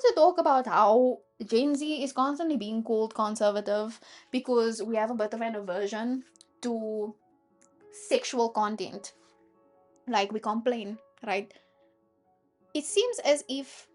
to talk about how Gen Z is constantly being called conservative because we have a bit of an aversion to sexual content. Like we complain, right? It seems as if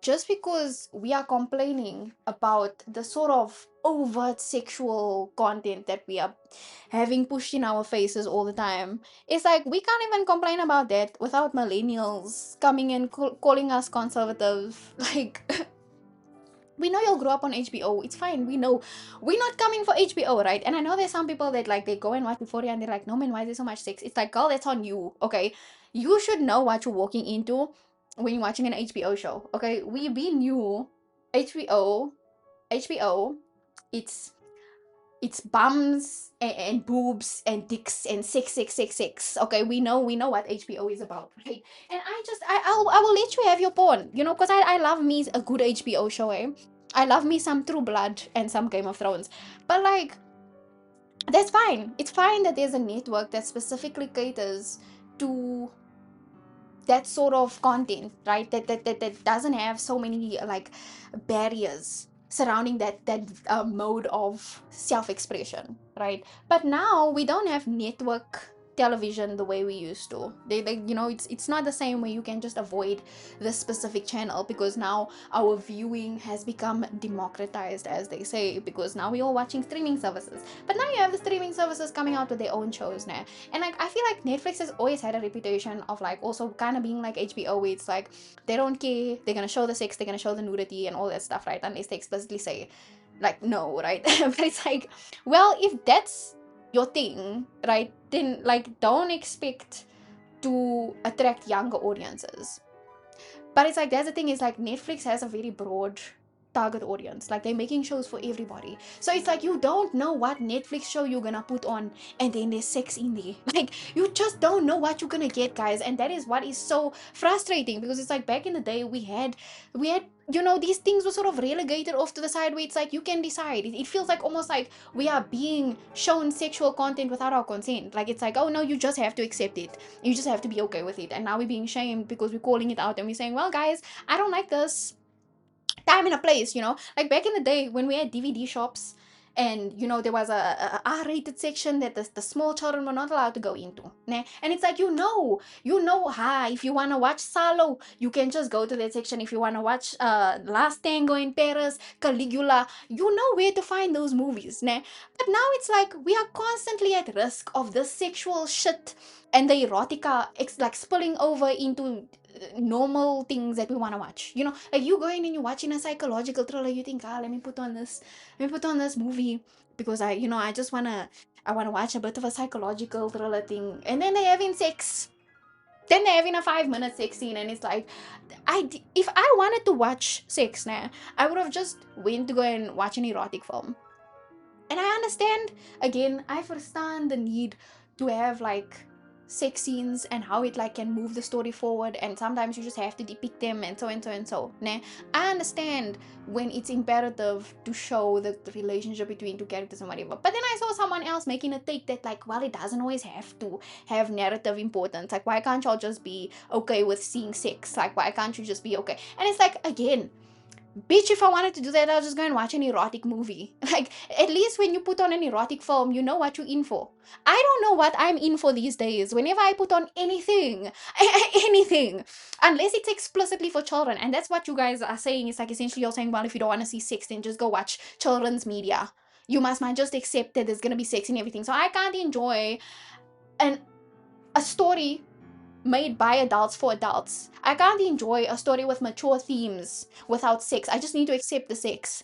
just because we are complaining about the sort of overt sexual content that we are having pushed in our faces all the time, it's like we can't even complain about that without millennials coming and calling us conservative. Like, we know you'll grow up on HBO. It's fine. We know we're not coming for HBO, right? And I know there's some people that like they go and watch Euphoria and they're like, no man, why is there so much sex? It's like, girl, that's on you. Okay, you should know what you're walking into when you're watching an HBO show. Okay, we knew HBO, HBO. It's it's bums and boobs and dicks and sex. Okay, we know what HBO is about, right? And I will let you have your porn, because I love me a good HBO show, eh? I love me some True Blood and some Game of Thrones, but like that's fine. It's fine that there's a network that specifically caters to that sort of content, right? That doesn't have so many like barriers surrounding that mode of self-expression, right? But now we don't have network television the way we used to. It's not the same way you can just avoid this specific channel, because now our viewing has become democratized, as they say, because now we're all watching streaming services. But now you have the streaming services coming out with their own shows now. And like I feel like Netflix has always had a reputation of like also kind of being like HBO, where it's like they don't care, they're gonna show the sex, they're gonna show the nudity and all that stuff, right? Unless they explicitly say like no, right? But it's like, well, if that's your thing, right, then like don't expect to attract younger audiences. But it's like that's the thing, is like Netflix has a very broad target audience. Like they're making shows for everybody. So it's like you don't know what Netflix show you're gonna put on and then there's sex in there. Like you just don't know what you're gonna get, guys. And that is what is so frustrating, because it's like back in the day we had these things were sort of relegated off to the side, where it's like you can decide. It feels like almost like we are being shown sexual content without our consent. Like it's like, oh no, you just have to accept it, you just have to be okay with it. And now we're being shamed because we're calling it out and we're saying, well guys, I don't like this. Time and a place, like back in the day when we had DVD shops, and there was a R-rated section that the small children were not allowed to go into, né? And it's like, if you want to watch Salo, you can just go to that section. If you want to watch Last Tango in Paris, Caligula, you know where to find those movies, né? But now it's like we are constantly at risk of the sexual shit and the erotica, it's like spilling over into normal things that we want to watch. Like you go in and you're watching a psychological thriller, you think, let me put on this movie because I just I want to watch a bit of a psychological thriller thing, and then they're having sex. Then they're having a 5 minute sex scene, and it's like, if I wanted to watch sex now, I would have just went to go and watch an erotic film. And I understand, again, I understand the need to have like sex scenes and how it like can move the story forward, and sometimes you just have to depict them and so and so and so, nah. I understand when it's imperative to show the relationship between two characters and whatever. But then I saw someone else making a take that like, well, it doesn't always have to have narrative importance. Like, why can't y'all just be okay with seeing sex? Like, why can't you just be okay? And it's like, again, bitch, if I wanted to do that, I'll just go and watch an erotic movie. Like, at least when you put on an erotic film, you know what you're in for. I don't know what I'm in for these days. Whenever I put on anything, anything, unless it's explicitly for children. And that's what you guys are saying. It's like essentially you're saying, well, if you don't want to see sex, then just go watch children's media. You must not just accept that there's gonna be sex and everything. So I can't enjoy an a story made by adults for adults. I can't enjoy a story with mature themes without sex. I just need to accept the sex.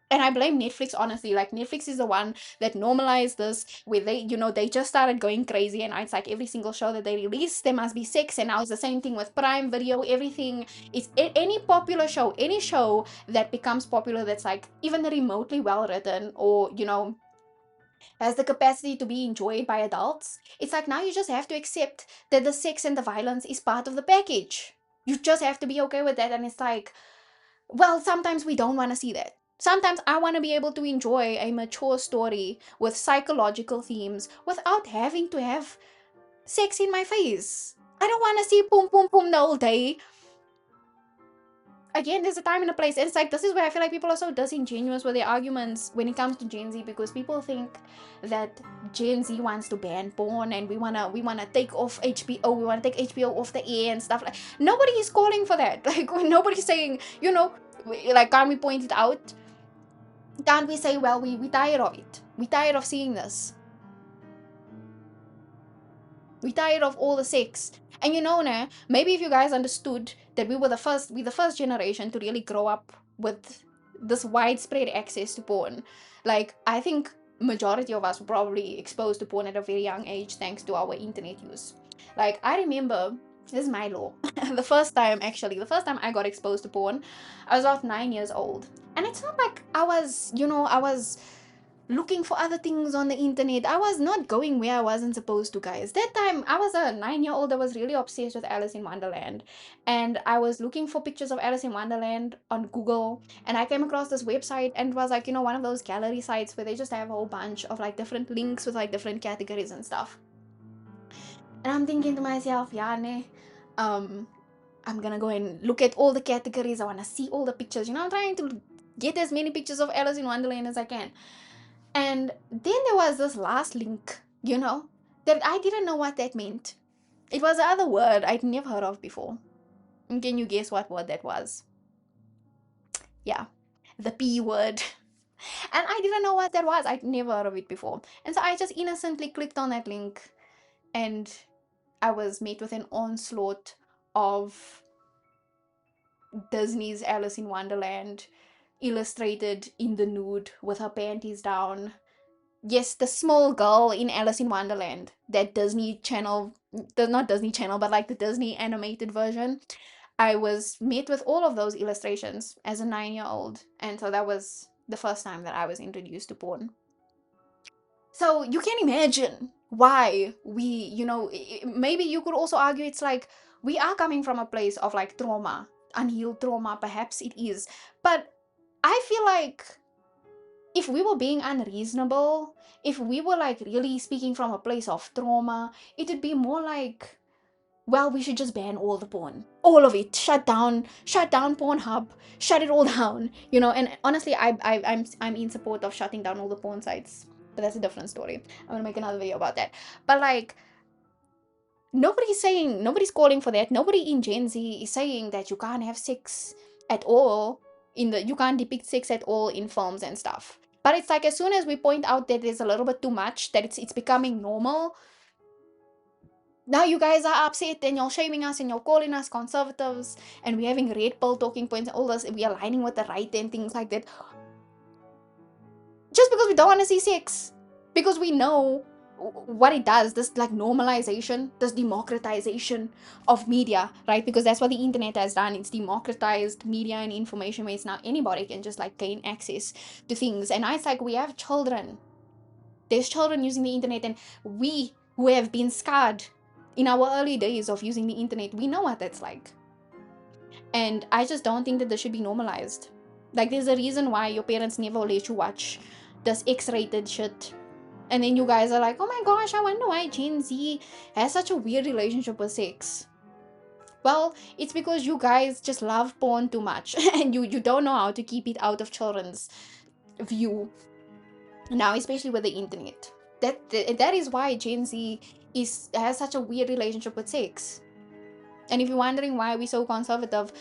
And I blame Netflix, honestly. Like, Netflix is the one that normalized this, where they just started going crazy, and it's like every single show that they release, there must be sex. And now it's the same thing with Prime Video, everything. It's any popular show, any show that becomes popular that's like even remotely well written, or, has the capacity to be enjoyed by adults, it's like now you just have to accept that the sex and the violence is part of the package. You just have to be okay with that. And it's like, well, sometimes we don't want to see that. Sometimes I want to be able to enjoy a mature story with psychological themes without having to have sex in my face. I don't want to see boom, boom, boom the whole day. again, there's a time and a place. And it's like, this is where I feel like people are so disingenuous with their arguments when it comes to Gen Z, because people think that Gen Z wants to ban porn, and we wanna take off HBO, we wanna take HBO off the air and stuff. Like, nobody is calling for that. Like, nobody's saying, like, can't we point it out? Can't we say, well, we tired of it, we tired of seeing this, we tired of all the sex. And nah, maybe if you guys understood that we the first generation to really grow up with this widespread access to porn. Like, I think majority of us were probably exposed to porn at a very young age thanks to our internet use. Like, I remember, this is my law. The first time I got exposed to porn, I was about 9 years old. And it's not like I was looking for other things on the internet. I was not going where I wasn't supposed to, guys. That time, I was a 9 year old that was really obsessed with Alice in Wonderland. And I was looking for pictures of Alice in Wonderland on Google. And I came across this website, and it was like, one of those gallery sites where they just have a whole bunch of like different links with like different categories and stuff. And I'm thinking to myself, yeah, ne, um, I'm gonna go and look at all the categories. I wanna see all the pictures. I'm trying to get as many pictures of Alice in Wonderland as I can. And then there was this last link, that I didn't know what that meant. It was another word I'd never heard of before. And can you guess what word that was? Yeah, the P word. And I didn't know what that was. I'd never heard of it before. And so I just innocently clicked on that link, and I was met with an onslaught of Disney's Alice in Wonderland, illustrated in the nude with her panties down. Yes, the small girl in Alice in Wonderland, that Disney Channel, not Disney Channel, but like the Disney animated version. I was met with all of those illustrations as a 9 year old. And so that was the first time that I was introduced to porn. So you can imagine why maybe you could also argue it's like we are coming from a place of like trauma, unhealed trauma, perhaps it is. But I feel like if we were being unreasonable, if we were like really speaking from a place of trauma, it would be more like, well, we should just ban all the porn, all of it, shut down Pornhub, shut it all down, And honestly, I'm in support of shutting down all the porn sites, but that's a different story. I'm gonna make another video about that. But like, nobody's calling for that. Nobody in Gen Z is saying that you can't have sex at all you can't depict sex at all in films and stuff. But it's like, as soon as we point out that there's a little bit too much, that it's becoming normal, now you guys are upset and you're shaming us and you're calling us conservatives, and we're having red pill talking points and all this, we're aligning with the right and things like that, just because we don't want to see sex, because we know what it does, this like normalization, this democratization of media, right? Because that's what the internet has done. It's democratized media and information, where it's now anybody can just like gain access to things. And it's like, we have children, there's children using the internet, and we who have been scarred in our early days of using the internet, we know what that's like. And I just don't think that this should be normalized. Like, there's a reason why your parents never let you watch this X-rated shit. And then you guys are like, oh my gosh, I wonder why Gen Z has such a weird relationship with sex. Well, it's because you guys just love porn too much and you don't know how to keep it out of children's view. Now, especially with the internet. That is why Gen Z has such a weird relationship with sex. And if you're wondering why we're so conservative,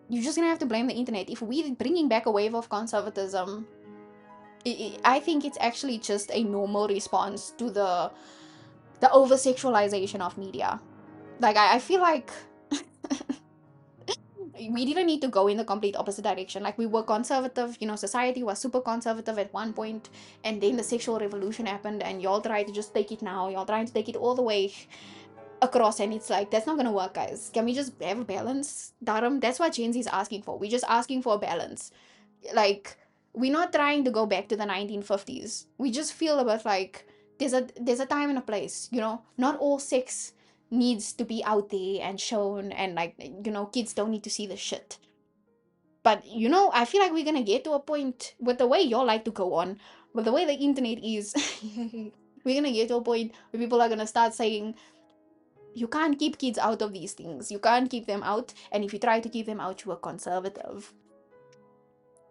you're just gonna have to blame the internet. If we're bringing back a wave of conservatism, I think it's actually just a normal response to the over sexualization of media. Like, I feel like we didn't need to go in the complete opposite direction. Like, we were conservative, society was super conservative at one point, and then the sexual revolution happened, and y'all try to just take it now. Y'all trying to take it all the way across, and it's like, that's not gonna work, guys. Can we just have a balance, Dharam? That's what Gen Z is asking for. We're just asking for a balance. Like, we're not trying to go back to the 1950s. We just feel about like there's a time and a place, not all sex needs to be out there and shown, and like, kids don't need to see the shit. But I feel like we're gonna get to a point with the way y'all like to go on, with the way the internet is. We're gonna get to a point where people are gonna start saying, You can't keep kids out of these things. You can't keep them out. And if you try to keep them out, you are conservative.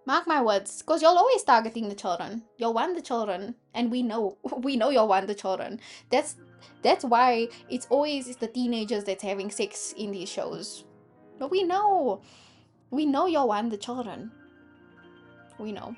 Mark my words, because you're always targeting the children. You'll want the children, and we know, we know you'll want the children. That's that's why it's the teenagers that's having sex in these shows. But we know you'll want the children. We know.